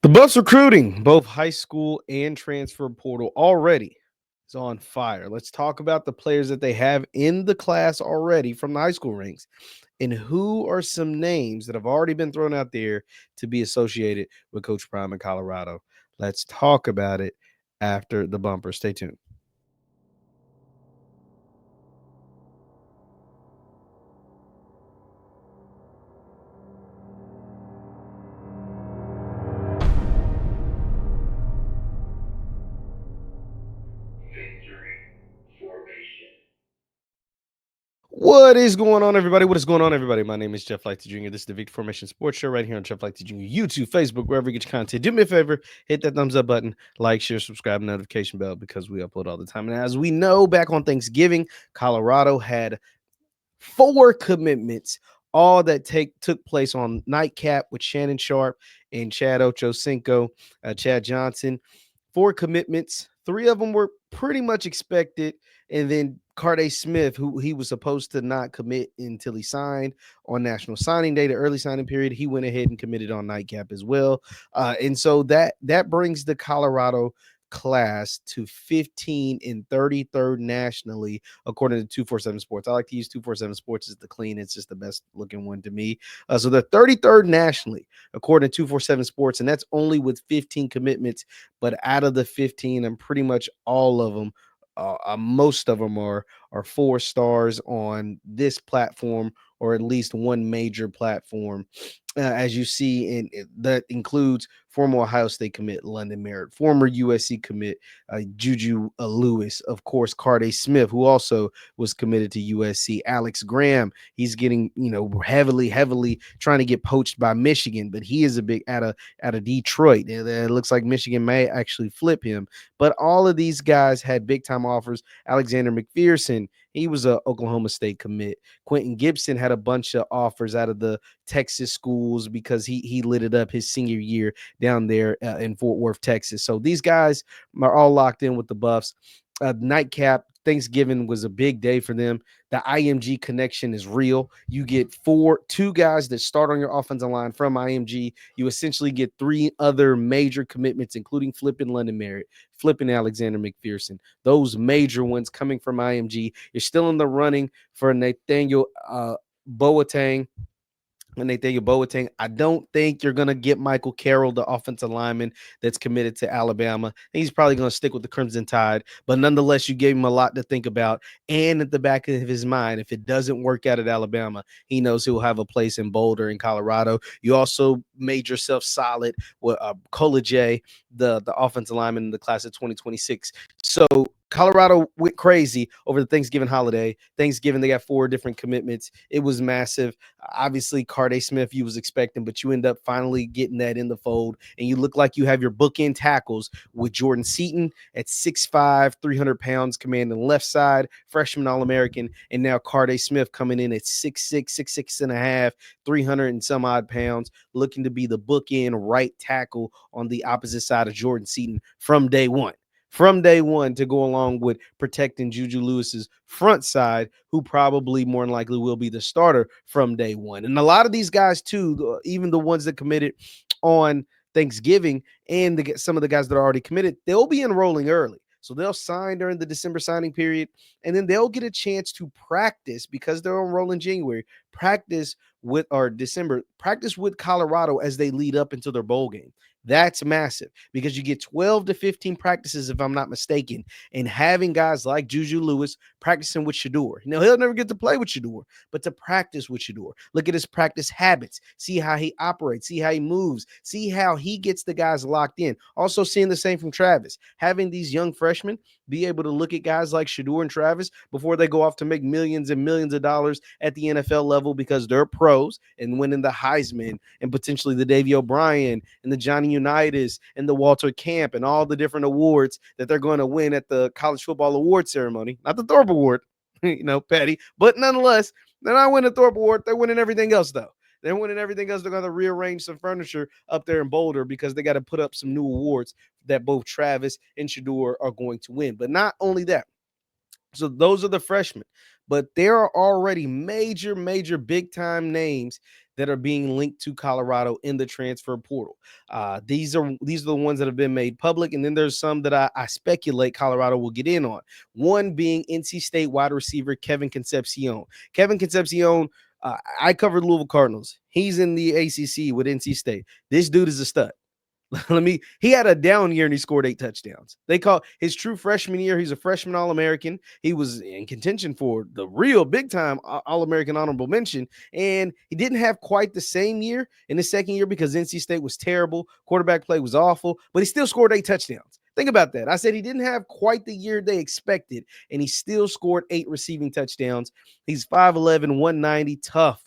The Buffs recruiting, both high school and transfer portal, already is on fire. Let's talk about the players that they have in the class already from the high school ranks and who are some names that have already been thrown out there to be associated with Coach Prime in Colorado. Let's talk about it after the bumper. Stay tuned. What is going on, everybody? What is going on, everybody? My name is JeffLightsyJr. This is the Victory Formation Sports Show right here on JeffLightsyJr. YouTube, Facebook, wherever you get your content. Do me a favor, hit that thumbs up button, like, share, subscribe, notification bell because we upload all the time. And as we know, back on Thanksgiving, Colorado had 4 commitments, all that took place on nightcap with Shannon Sharp and Chad Ochocinco, Chad Johnson. 4 commitments. 3 of them were pretty much expected. And then Carday Smith, who he was supposed to not commit until he signed on National Signing Day, the early signing period, he went ahead and committed on nightcap as well. And so that brings the Colorado class to 15 and 33rd nationally, according to 247 Sports. I like to use 247 Sports as the clean. It's just the best looking one to me. So they're 33rd nationally, according to 247 Sports, and that's only with 15 commitments. But out of the 15, and pretty much all of them, most of them are 4 stars on this platform, or at least one major platform. As you see, and that includes former Ohio State commit London Merritt, former USC commit Juju Lewis, of course, Carday Smith, who also was committed to USC, Alex Graham. He's getting, heavily trying to get poached by Michigan, but he is a big out of Detroit. It looks like Michigan may actually flip him. But all of these guys had big time offers. Alexander McPherson, he was a Oklahoma State commit. Quentin Gibson had a bunch of offers out of the Texas schools because he lit it up his senior year down there in Fort Worth, Texas. So these guys are all locked in with the Buffs. Nightcap, Thanksgiving was a big day for them. The IMG connection is real. You get 2 guys that start on your offensive line from IMG. You essentially get 3 other major commitments, including flipping London Merritt, flipping Alexander McPherson. Those major ones coming from IMG. You're still in the running for Nathaniel Boateng. I don't think you're going to get Michael Carroll, the offensive lineman that's committed to Alabama. He's probably going to stick with the Crimson Tide, but nonetheless, you gave him a lot to think about. And at the back of his mind, if it doesn't work out at Alabama, he knows he'll have a place in Boulder in Colorado. You also made yourself solid with Cola J, the offensive lineman in the class of 2026. So Colorado went crazy over the Thanksgiving holiday. Thanksgiving, they got 4 different commitments. It was massive. Obviously, Carday Smith, you was expecting, but you end up finally getting that in the fold. And you look like you have your bookend tackles with Jordan Seaton at 6'5", 300 pounds, commanding the left side, freshman All-American. And now Carday Smith coming in at 6'6", 6'6 and a half, 300 and some odd pounds, looking to be the bookend right tackle on the opposite side of Jordan Seaton from day one. To go along with protecting Juju Lewis's front side, who probably more than likely will be the starter from day one. And a lot of these guys too, even the ones that committed on Thanksgiving and some of the guys that are already committed, they'll be enrolling early. So they'll sign during the December signing period, and then they'll get a chance to practice because they're enrolling in January. Practice with Colorado as they lead up into their bowl game. That's massive because you get 12 to 15 practices, if I'm not mistaken, and having guys like Juju Lewis practicing with Shedeur. Now, he'll never get to play with Shedeur, but to practice with Shedeur. Look at his practice habits. See how he operates. See how he moves. See how he gets the guys locked in. Also seeing the same from Travis. Having these young freshmen be able to look at guys like Shedeur and Travis before they go off to make millions and millions of dollars at the NFL level because they're pros and winning the Heisman and potentially the Davey O'Brien and the Johnny Unitas and the Walter Camp and all the different awards that they're going to win at the college football award ceremony. Not the Thorpe Award, Patty, but nonetheless, they're not winning the Thorpe Award. They're winning everything else, though. They're winning everything else. They're going to rearrange some furniture up there in Boulder because they got to put up some new awards that both Travis and Shedeur are going to win. But not only that. So those are the freshmen. but there are already major big time names that are being linked to Colorado in the transfer portal. These are the ones that have been made public, and then there's some that I speculate Colorado will get in on. One being NC State wide receiver Kevin Concepcion. Kevin Concepcion, I covered Louisville Cardinals. He's in the ACC with NC State. This dude is a stud. He had a down year and he scored 8 touchdowns. They call his true freshman year, he's a freshman All-American. He was in contention for the real big time All-American honorable mention. And he didn't have quite the same year in the second year because NC State was terrible. Quarterback play was awful, but he still scored 8 touchdowns. Think about that. I said he didn't have quite the year they expected, and he still scored 8 receiving touchdowns. He's 5'11, 190, tough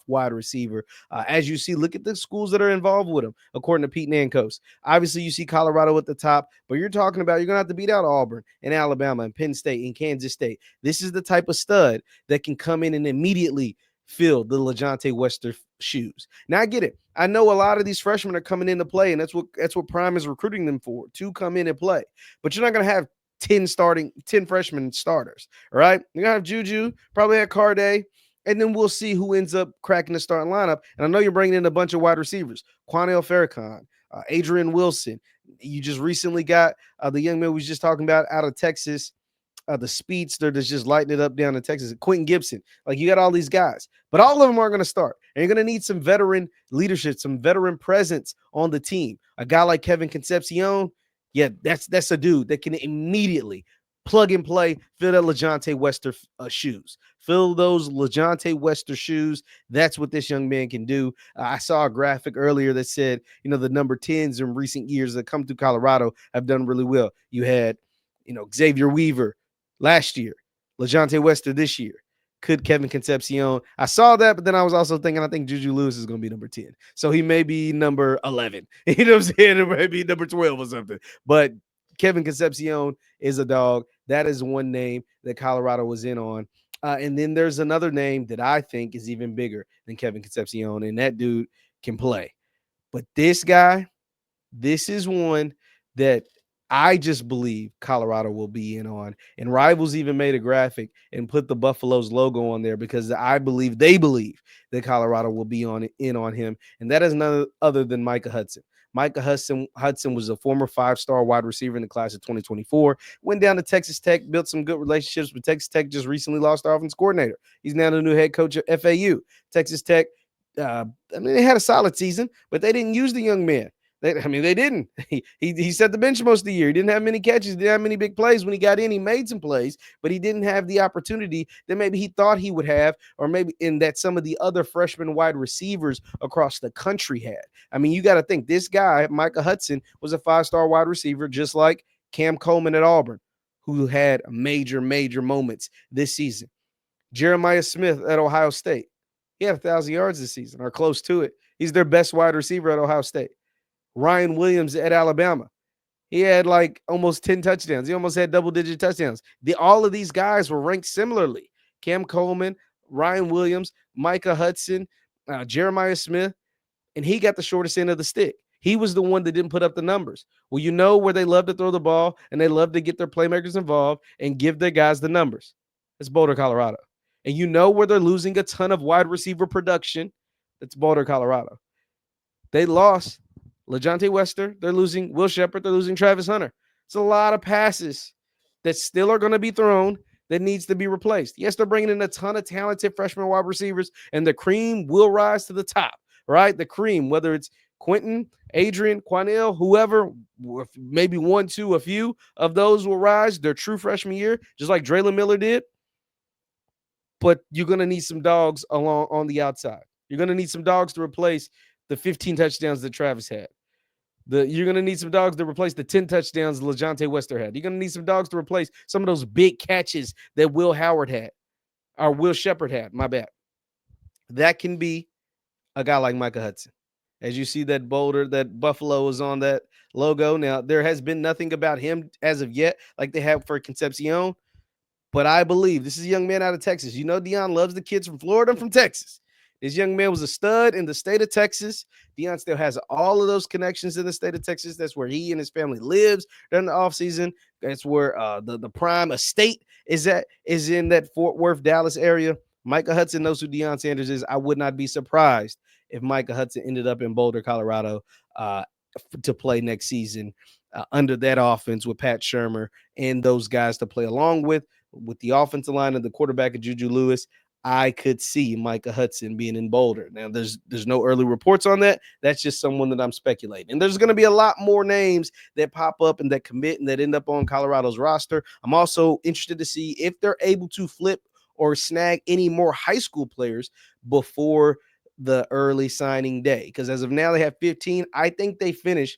wide receiver. As you see, look at the schools that are involved with him, according to Pete Nankos. Obviously, you see Colorado at the top, but you're talking about you're going to have to beat out Auburn and Alabama and Penn State and Kansas State. This is the type of stud that can come in and immediately fill the LeJontay Wester shoes. Now, I get it. I know a lot of these freshmen are coming into play, and that's what Prime is recruiting them for, to come in and play. But you're not going to have 10 freshmen starters, all right? You're going to have Juju, probably at Carday, and then we'll see who ends up cracking the starting lineup. And I know you're bringing in a bunch of wide receivers, Quanell Farrakhan, Adrian Wilson. You just recently got the young man we was just talking about out of Texas, the speedster that's just lighting it up down in Texas, Quentin Gibson. Like, you got all these guys, but all of them aren't going to start. And you're going to need some veteran leadership, some veteran presence on the team. A guy like Kevin Concepcion, yeah, that's a dude that can immediately plug and play, fill that LeJontay Wester shoes. Fill those LeJontay Wester shoes. That's what this young man can do. I saw a graphic earlier that said, the number 10s in recent years that come through Colorado have done really well. You had, Xavier Weaver last year, LeJontay Wester this year. Could Kevin Concepcion? I saw that, but then I was also thinking, I think Juju Lewis is going to be number 10. So he may be number 11. You know what I'm saying? It may be number 12 or something. But Kevin Concepcion is a dog. That is one name that Colorado was in on. And then there's another name that I think is even bigger than Kevin Concepcion, and that dude can play. But this guy, this is one that I just believe Colorado will be in on. And Rivals even made a graphic and put the Buffaloes logo on there because they believe that Colorado will be in on him. And that is none other than Micah Hudson. Micah Hudson was a former 5-star wide receiver in the class of 2024. Went down to Texas Tech, built some good relationships, but Texas Tech just recently lost their offense coordinator. He's now the new head coach at FAU. Texas Tech, they had a solid season, but they didn't use the young man. They didn't. He set the bench most of the year. He didn't have many catches. Didn't have many big plays. When he got in, he made some plays, but he didn't have the opportunity that maybe he thought he would have, or maybe in that some of the other freshman wide receivers across the country had. You got to think this guy, Micah Hudson, was a 5-star wide receiver, just like Cam Coleman at Auburn, who had major moments this season. Jeremiah Smith at Ohio State. He had 1,000 yards this season, or close to it. He's their best wide receiver at Ohio State. Ryan Williams at Alabama. He had like almost 10 touchdowns. He almost had double-digit touchdowns. All of these guys were ranked similarly. Cam Coleman, Ryan Williams, Micah Hudson, Jeremiah Smith, and he got the shortest end of the stick. He was the one that didn't put up the numbers. Well, you know where they love to throw the ball and they love to get their playmakers involved and give their guys the numbers. It's Boulder, Colorado. And you know where they're losing a ton of wide receiver production. It's Boulder, Colorado. They lost LeJontay Wester, they're losing Will Shepherd, they're losing Travis Hunter. It's a lot of passes that still are going to be thrown that needs to be replaced. Yes, they're bringing in a ton of talented freshman wide receivers, and the cream will rise to the top, right? The cream, whether it's Quentin, Adrian, Quanell, whoever, maybe 1, 2, a few of those will rise their true freshman year, just like Draylon Miller did. But you're going to need some dogs along on the outside. You're going to need some dogs to replace the 15 touchdowns that Travis had. You're going to need some dogs to replace the 10 touchdowns LeJontay Wester had. You're going to need some dogs to replace some of those big catches that Will Shepherd had. My bad. That can be a guy like Micah Hudson. As you see that Boulder, that Buffalo is on that logo. Now, there has been nothing about him as of yet, like they have for Concepcion. But I believe this is a young man out of Texas. Deion loves the kids from Florida and from Texas. This young man was a stud in the state of Texas. Deion still has all of those connections in the state of Texas. That's where he and his family lives during the offseason. That's where the prime estate is in that Fort Worth, Dallas area. Micah Hudson knows who Deion Sanders is. I would not be surprised if Micah Hudson ended up in Boulder, Colorado, to play next season under that offense with Pat Shurmur and those guys to play along with the offensive line and the quarterback of Juju Lewis. I could see Micah Hudson being in Boulder. Now, there's no early reports on that. That's just someone that I'm speculating. And there's going to be a lot more names that pop up and that commit and that end up on Colorado's roster. I'm also interested to see if they're able to flip or snag any more high school players before the early signing day. Because as of now, they have 15. I think they finish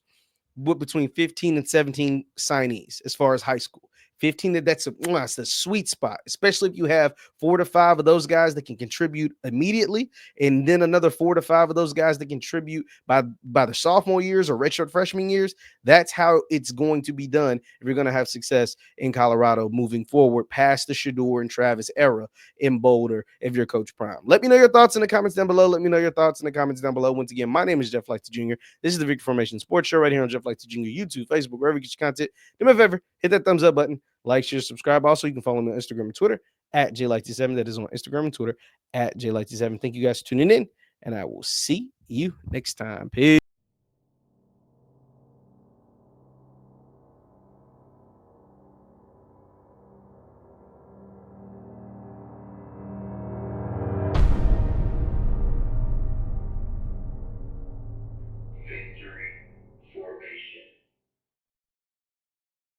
with between 15 and 17 signees as far as high school. 15, that's the sweet spot, especially if you have 4 to 5 of those guys that can contribute immediately, and then another 4 to 5 of those guys that contribute by the sophomore years or redshirt freshman years. That's how it's going to be done if you're going to have success in Colorado moving forward past the Shador and Travis era in Boulder if you're Coach Prime. Let me know your thoughts in the comments down below. Once again, my name is Jeff Lightsy Jr. This is the Victor Formation Sports Show right here on Jeff Lightsy Jr. YouTube, Facebook, wherever you get your content. Do me a favor, hit that thumbs up button. Like, share, subscribe. Also, you can follow me on Instagram and Twitter at JLightsy7. That is on Instagram and Twitter at JLightsy7. Thank you guys for tuning in, and I will see you next time. Peace.